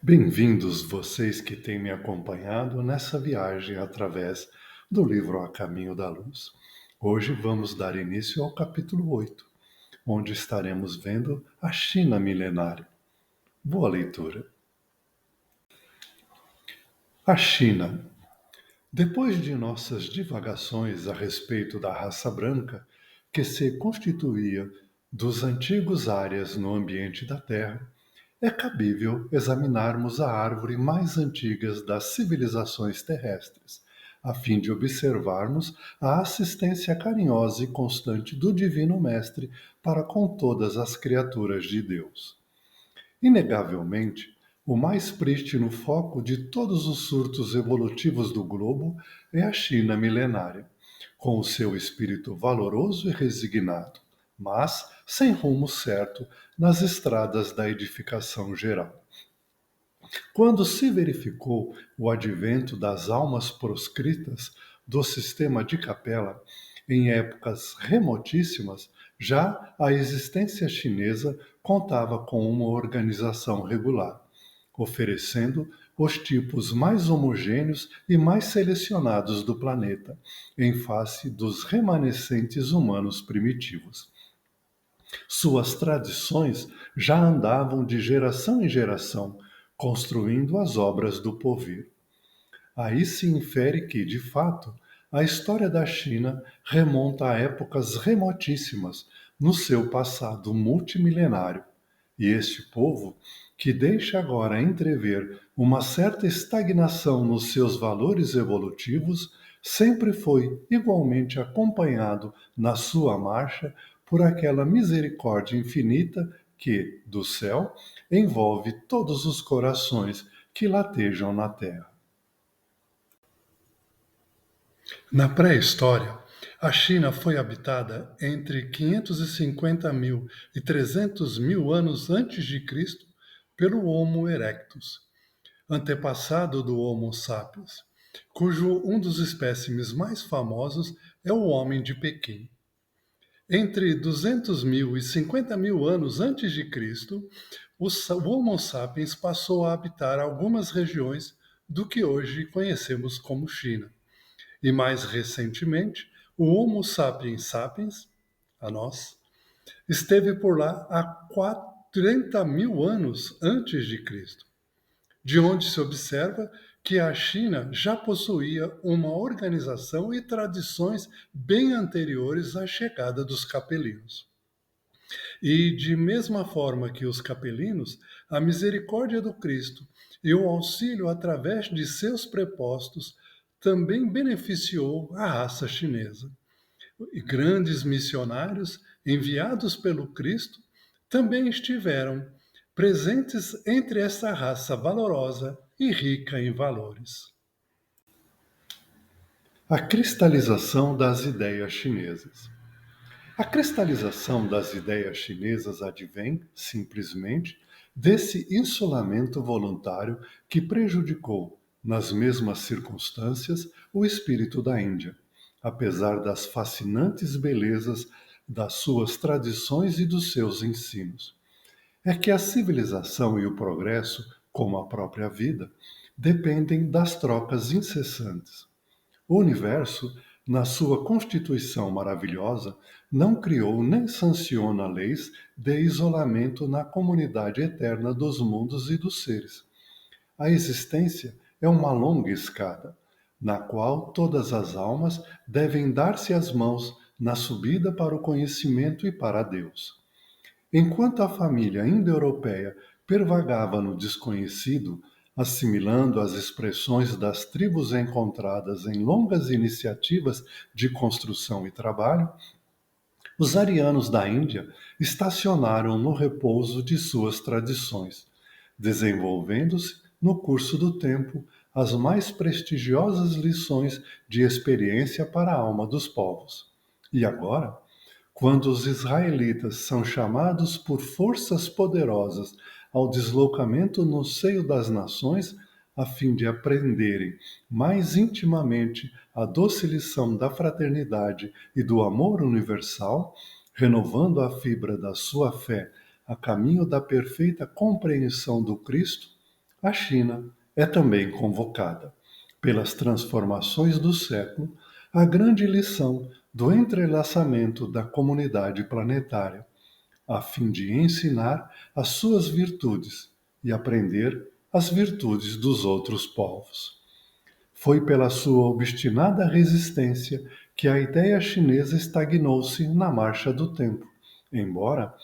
Bem-vindos vocês que têm me acompanhado nessa viagem através do livro A Caminho da Luz. Hoje vamos dar início ao capítulo 8, onde estaremos vendo a China milenária. Boa leitura. A China. Depois de nossas divagações a respeito da raça branca, que se constituía dos antigos áreas no ambiente da Terra, é cabível examinarmos a árvore mais antiga das civilizações terrestres, a fim de observarmos a assistência carinhosa e constante do Divino Mestre para com todas as criaturas de Deus. Inegavelmente, o mais prístino foco de todos os surtos evolutivos do globo é a China milenária, com o seu espírito valoroso e resignado, mas sem rumo certo nas estradas da edificação geral. Quando se verificou o advento das almas proscritas do sistema de capela, em épocas remotíssimas, já a existência chinesa contava com uma organização regular, oferecendo os tipos mais homogêneos e mais selecionados do planeta, em face dos remanescentes humanos primitivos. Suas tradições já andavam de geração em geração, construindo as obras do porvir. Aí se infere que, de fato, a história da China remonta a épocas remotíssimas no seu passado multimilenário. E este povo, que deixa agora entrever uma certa estagnação nos seus valores evolutivos, sempre foi igualmente acompanhado na sua marcha por aquela misericórdia infinita que, do céu, envolve todos os corações que latejam na terra. Na pré-história, a China foi habitada entre 550 mil e 300 mil anos antes de Cristo pelo Homo erectus, antepassado do Homo sapiens, cujo um dos espécimes mais famosos é o Homem de Pequim. Entre 200 mil e 50 mil anos antes de Cristo, o Homo sapiens passou a habitar algumas regiões do que hoje conhecemos como China. E mais recentemente, o Homo sapiens sapiens, a nós, esteve por lá há 40 mil anos antes de Cristo, de onde se observa que a China já possuía uma organização e tradições bem anteriores à chegada dos capelinos. E, de mesma forma que os capelinos, a misericórdia do Cristo e o auxílio através de seus prepostos também beneficiou a raça chinesa. E grandes missionários enviados pelo Cristo também estiveram presentes entre essa raça valorosa e rica em valores. A cristalização das ideias chinesas. A cristalização das ideias chinesas advém, simplesmente, desse isolamento voluntário que prejudicou, nas mesmas circunstâncias, o espírito da Índia, apesar das fascinantes belezas das suas tradições e dos seus ensinos. É que a civilização e o progresso, como a própria vida, dependem das trocas incessantes. O universo, na sua constituição maravilhosa, não criou nem sanciona leis de isolamento na comunidade eterna dos mundos e dos seres. A existência é uma longa escada, na qual todas as almas devem dar-se as mãos na subida para o conhecimento e para Deus. Enquanto a família indo-europeia pervagava no desconhecido, assimilando as expressões das tribos encontradas em longas iniciativas de construção e trabalho, os arianos da Índia estacionaram no repouso de suas tradições, desenvolvendo-se, no curso do tempo, as mais prestigiosas lições de experiência para a alma dos povos. E agora, quando os israelitas são chamados por forças poderosas ao deslocamento no seio das nações, a fim de aprenderem mais intimamente a doce lição da fraternidade e do amor universal, renovando a fibra da sua fé a caminho da perfeita compreensão do Cristo, a China é também convocada, pelas transformações do século, à grande lição do entrelaçamento da comunidade planetária, a fim de ensinar as suas virtudes e aprender as virtudes dos outros povos. Foi pela sua obstinada resistência que a ideia chinesa estagnou-se na marcha do tempo, embora,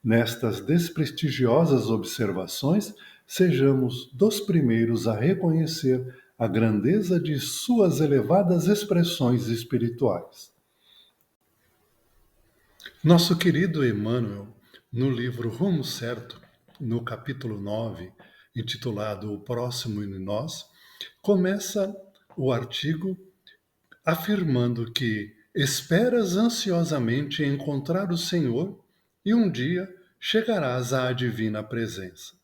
nestas desprestigiosas observações, sejamos dos primeiros a reconhecer a grandeza de suas elevadas expressões espirituais. Nosso querido Emmanuel, no livro Rumo Certo, no capítulo 9, intitulado O Próximo em Nós, começa o artigo afirmando que esperas ansiosamente encontrar o Senhor e um dia chegarás à divina presença.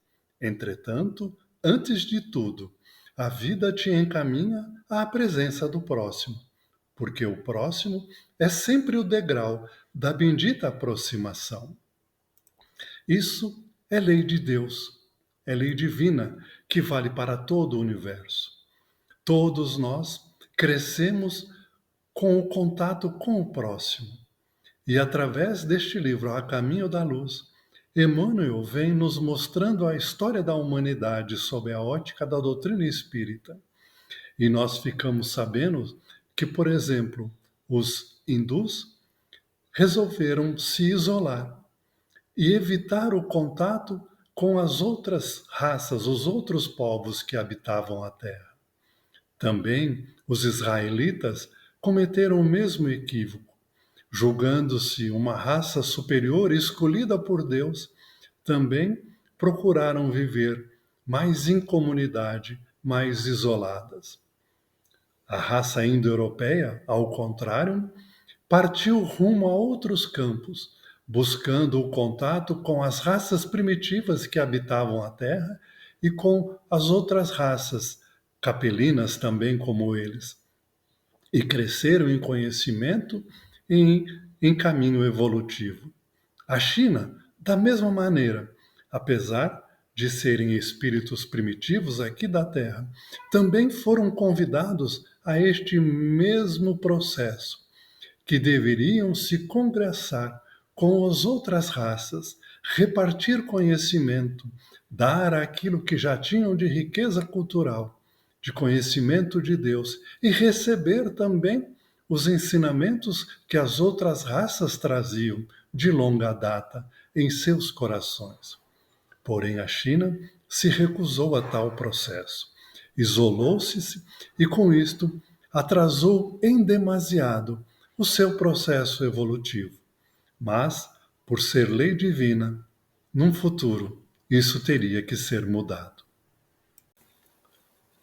Entretanto, antes de tudo, a vida te encaminha à presença do próximo, porque o próximo é sempre o degrau da bendita aproximação. Isso é lei de Deus, é lei divina que vale para todo o universo. Todos nós crescemos com o contato com o próximo. E através deste livro, A Caminho da Luz, Emmanuel vem nos mostrando a história da humanidade sob a ótica da doutrina espírita. E nós ficamos sabendo que, por exemplo, os hindus resolveram se isolar e evitar o contato com as outras raças, os outros povos que habitavam a Terra. Também os israelitas cometeram o mesmo equívoco, julgando-se uma raça superior escolhida por Deus, também procuraram viver mais em comunidade, mais isoladas. A raça indo-europeia, ao contrário, partiu rumo a outros campos, buscando o contato com as raças primitivas que habitavam a Terra e com as outras raças, capelinas também como eles, e cresceram em conhecimento e em caminho evolutivo. A China, da mesma maneira, apesar de serem espíritos primitivos aqui da Terra, também foram convidados a este mesmo processo, que deveriam se congressar com as outras raças, repartir conhecimento, dar aquilo que já tinham de riqueza cultural, de conhecimento de Deus e receber também os ensinamentos que as outras raças traziam de longa data em seus corações. Porém, a China se recusou a tal processo, isolou-se e, com isto, atrasou em demasiado o seu processo evolutivo. Mas, por ser lei divina, num futuro, isso teria que ser mudado.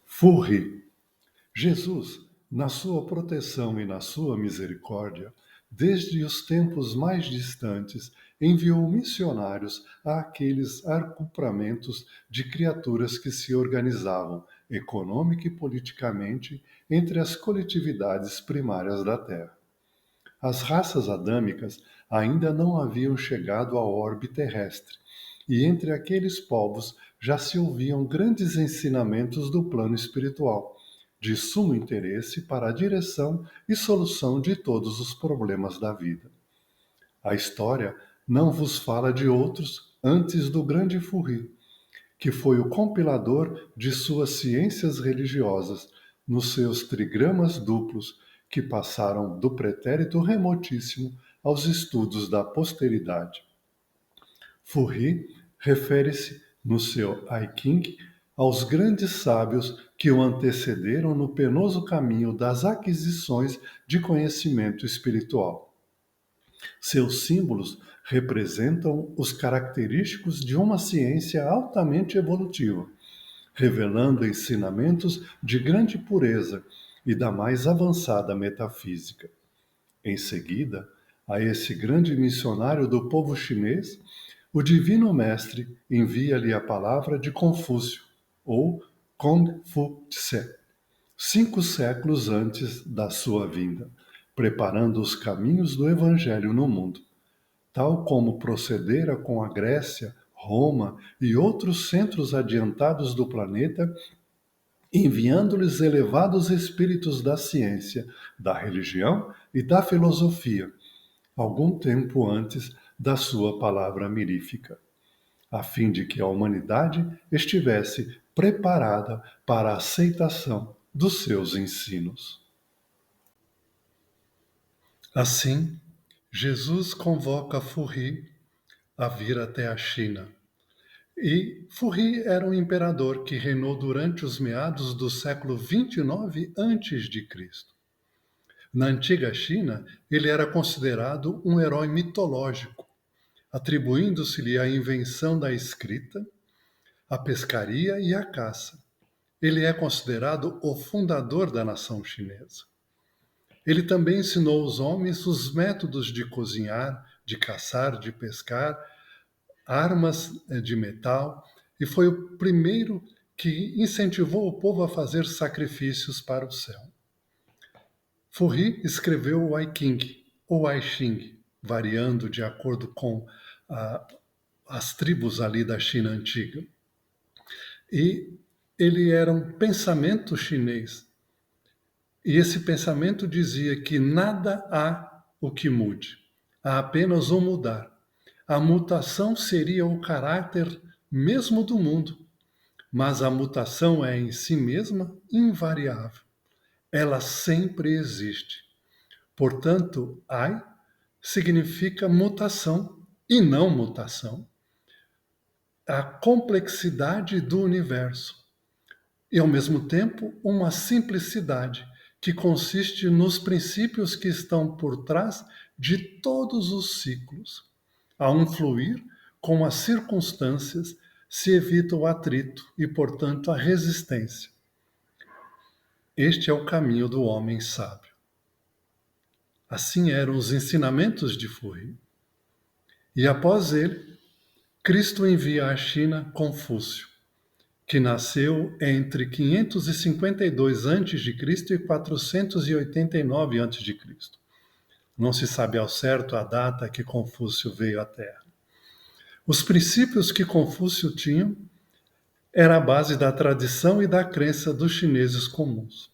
Furri. Jesus, na sua proteção e na sua misericórdia, desde os tempos mais distantes, enviou missionários àqueles arcupramentos de criaturas que se organizavam, econômica e politicamente, entre as coletividades primárias da Terra. As raças adâmicas ainda não haviam chegado ao orbe terrestre, e entre aqueles povos já se ouviam grandes ensinamentos do plano espiritual, de sumo interesse para a direção e solução de todos os problemas da vida. A história não vos fala de outros antes do grande Furri, que foi o compilador de suas ciências religiosas, nos seus trigramas duplos, que passaram do pretérito remotíssimo aos estudos da posteridade. Furri refere-se, no seu I Ching, aos grandes sábios que o antecederam no penoso caminho das aquisições de conhecimento espiritual. Seus símbolos representam os característicos de uma ciência altamente evolutiva, revelando ensinamentos de grande pureza e da mais avançada metafísica. Em seguida, a esse grande missionário do povo chinês, o Divino Mestre envia-lhe a palavra de Confúcio, ou Kong-Fu-Tse, 5 séculos antes da sua vinda, preparando os caminhos do Evangelho no mundo. Tal como procedera com a Grécia, Roma e outros centros adiantados do planeta, enviando-lhes elevados espíritos da ciência, da religião e da filosofia, algum tempo antes da sua palavra mirífica, a fim de que a humanidade estivesse preparada para a aceitação dos seus ensinos. Assim, Jesus convoca Furri a vir até a China. E Furri era um imperador que reinou durante os meados do século 29 a.C. Na antiga China, ele era considerado um herói mitológico, atribuindo-se-lhe a invenção da escrita, a pescaria e a caça. Ele é considerado o fundador da nação chinesa. Ele também ensinou aos homens os métodos de cozinhar, de caçar, de pescar, armas de metal, e foi o primeiro que incentivou o povo a fazer sacrifícios para o céu. Furri escreveu o I-Ching, ou I-Ching, variando de acordo com as tribos ali da China antiga. E ele era um pensamento chinês. E esse pensamento dizia que nada há o que mude, há apenas o mudar. A mutação seria o caráter mesmo do mundo, mas a mutação é em si mesma invariável. Ela sempre existe. Portanto, ai significa mutação e não mutação. A complexidade do universo e, ao mesmo tempo, uma simplicidade que consiste nos princípios que estão por trás de todos os ciclos. A um fluir com as circunstâncias se evita o atrito e, portanto, a resistência. Este é o caminho do homem sábio. Assim eram os ensinamentos de Furri. E após ele, Cristo envia à China Confúcio, que nasceu entre 552 a.C. e 489 a.C. Não se sabe ao certo a data que Confúcio veio à Terra. Os princípios que Confúcio tinha era a base da tradição e da crença dos chineses comuns.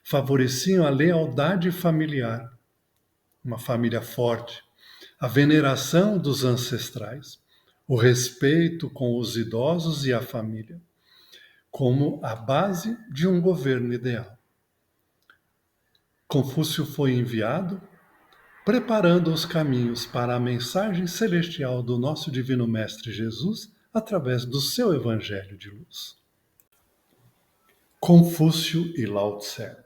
Favoreciam a lealdade familiar, uma família forte, a veneração dos ancestrais, o respeito com os idosos e a família, como a base de um governo ideal. Confúcio foi enviado, preparando os caminhos para a mensagem celestial do nosso Divino Mestre Jesus através do seu Evangelho de luz. Confúcio e Lao Tse.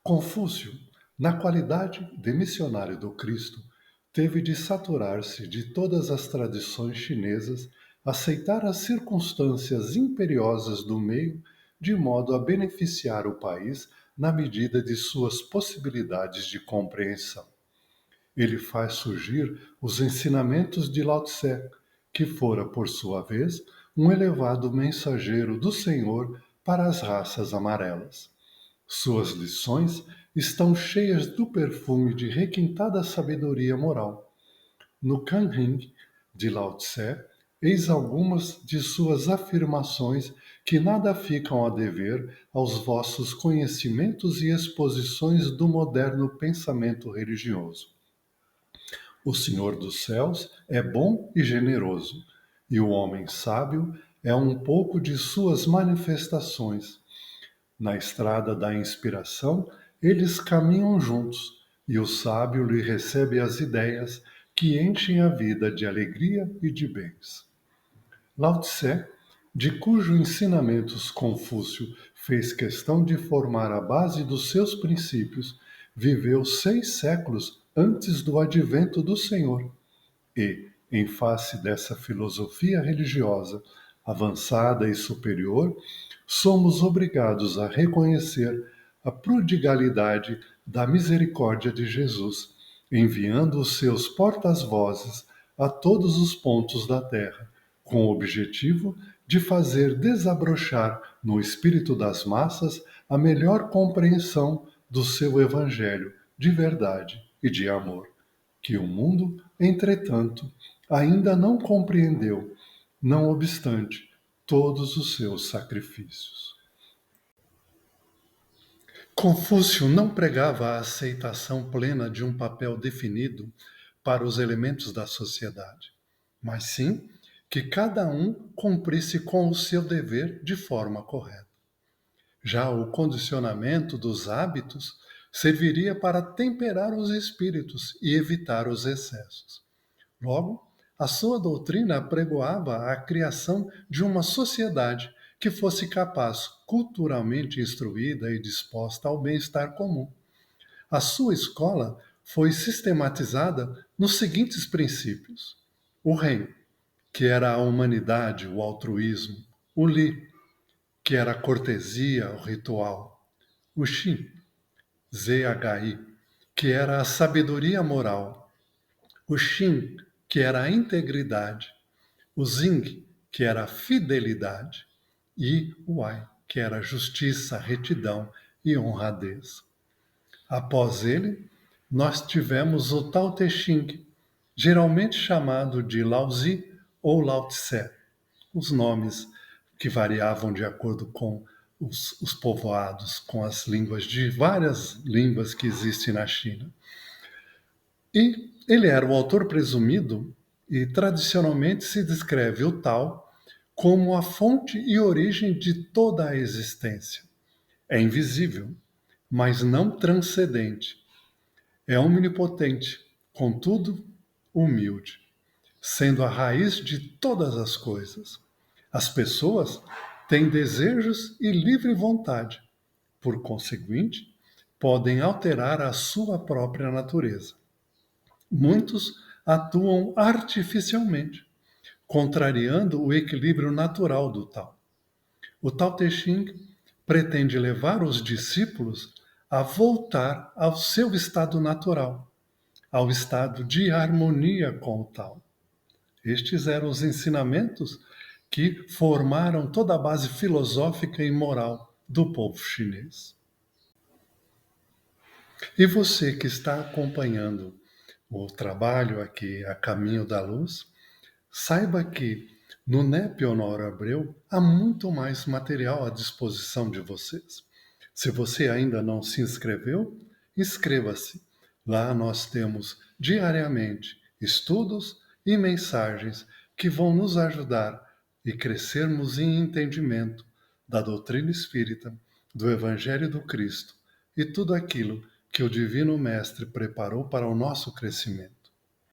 Confúcio, na qualidade de missionário do Cristo, teve de saturar-se de todas as tradições chinesas, aceitar as circunstâncias imperiosas do meio, de modo a beneficiar o país na medida de suas possibilidades de compreensão. Ele faz surgir os ensinamentos de Lao Tse, que fora, por sua vez, um elevado mensageiro do Senhor para as raças amarelas. Suas lições estão cheias do perfume de requintada sabedoria moral. No Kanhing de Lao Tse, eis algumas de suas afirmações que nada ficam a dever aos vossos conhecimentos e exposições do moderno pensamento religioso. O Senhor dos céus é bom e generoso, e o homem sábio é um pouco de suas manifestações. Na estrada da inspiração, eles caminham juntos, e o sábio lhe recebe as ideias que enchem a vida de alegria e de bens. Lao Tse, de cujos ensinamentos Confúcio fez questão de formar a base dos seus princípios, viveu 6 séculos antes do advento do Senhor. E, em face dessa filosofia religiosa avançada e superior, somos obrigados a reconhecer a prodigalidade da misericórdia de Jesus, enviando os seus portas-vozes a todos os pontos da terra, com o objetivo de fazer desabrochar no espírito das massas a melhor compreensão do seu evangelho de verdade e de amor, que o mundo, entretanto, ainda não compreendeu, não obstante todos os seus sacrifícios. Confúcio não pregava a aceitação plena de um papel definido para os elementos da sociedade, mas sim que cada um cumprisse com o seu dever de forma correta. Já o condicionamento dos hábitos serviria para temperar os espíritos e evitar os excessos. Logo, a sua doutrina apregoava a criação de uma sociedade que fosse capaz, culturalmente instruída e disposta ao bem-estar comum. A sua escola foi sistematizada nos seguintes princípios: o rei, que era a humanidade, o altruísmo; o li, que era a cortesia, o ritual; o Xin, ZHI, que era a sabedoria moral; o Xin, que era a integridade; o Zing, que era a fidelidade; e o Ai, que era a justiça, retidão e honradez. Após ele, nós tivemos o Tao Te Ching, geralmente chamado de Laozi ou Lao Tse, os nomes que variavam de acordo com os povoados, com as línguas de várias línguas que existem na China. E ele era o autor presumido e tradicionalmente se descreve o Tao como a fonte e origem de toda a existência. É invisível, mas não transcendente. É omnipotente, contudo humilde, sendo a raiz de todas as coisas. As pessoas têm desejos e livre vontade. Por conseguinte, podem alterar a sua própria natureza. Muitos atuam artificialmente, contrariando o equilíbrio natural do Tao. O Tao Te Ching pretende levar os discípulos a voltar ao seu estado natural, ao estado de harmonia com o Tao. Estes eram os ensinamentos que formaram toda a base filosófica e moral do povo chinês. E você que está acompanhando o trabalho aqui a Caminho da Luz, saiba que no NEP Honório Abreu há muito mais material à disposição de vocês. Se você ainda não se inscreveu, inscreva-se. Lá nós temos diariamente estudos e mensagens que vão nos ajudar e crescermos em entendimento da doutrina espírita, do Evangelho do Cristo e tudo aquilo que o Divino Mestre preparou para o nosso crescimento.